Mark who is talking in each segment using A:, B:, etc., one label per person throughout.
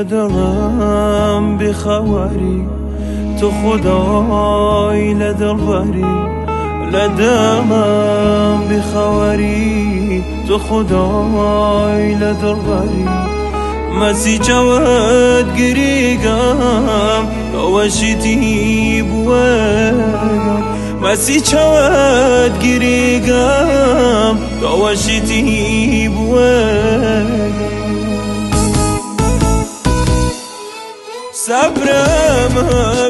A: لدلم بخوری تو خدای لدلبری لدلم بخوری تو خدای لدلبری مسی جواد گریگم وشتی بوام مسی جواد گریگم وشتی بوام صبرم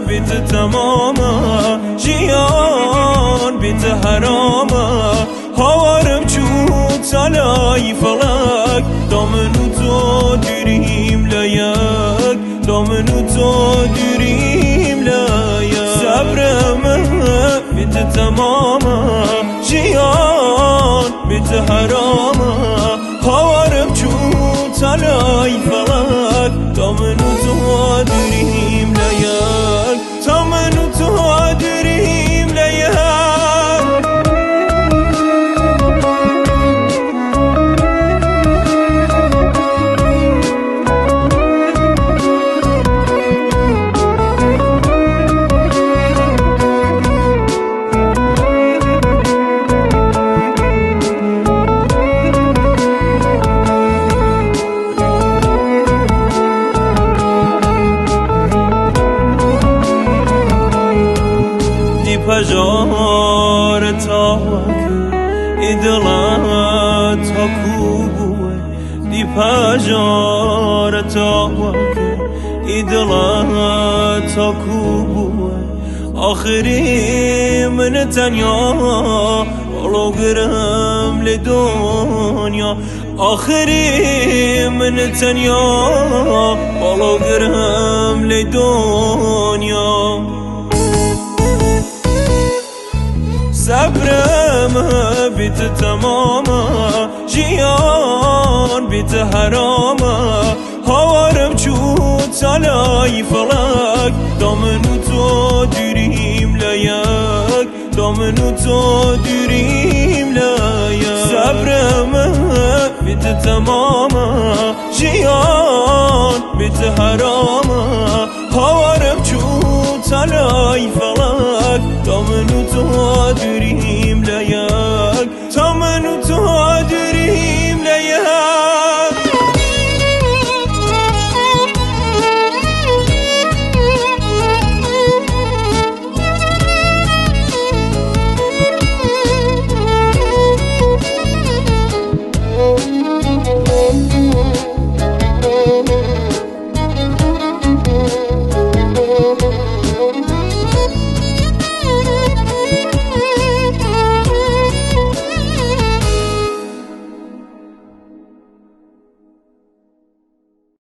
A: بیت تماما جیان بیت حراما هوارم چون تلای فلک دامنو تو دریم لیک دامنو تو دریم لیک صبرم بیت تماما جیان بیت حراما هوارم چون تلای فلک دامنو تو دریم لیک دامنو تو دریم لیک پجار تاوک ایدلات ها کوبوه دی پجار تاوک ایدلات ها کوبوه آخری من تنیا ولو گرم لدنیا آخری من تنیا ولو گرم لدنیا صبرم بیت تماما جیان بیت حراما هوارم چون تلای فلک دامنو تو دریم لیک دامنو تو دریم لیک صبرم بیت تماما جیان بیت حراما هوارم چون تلای فلک دامنو تو دریم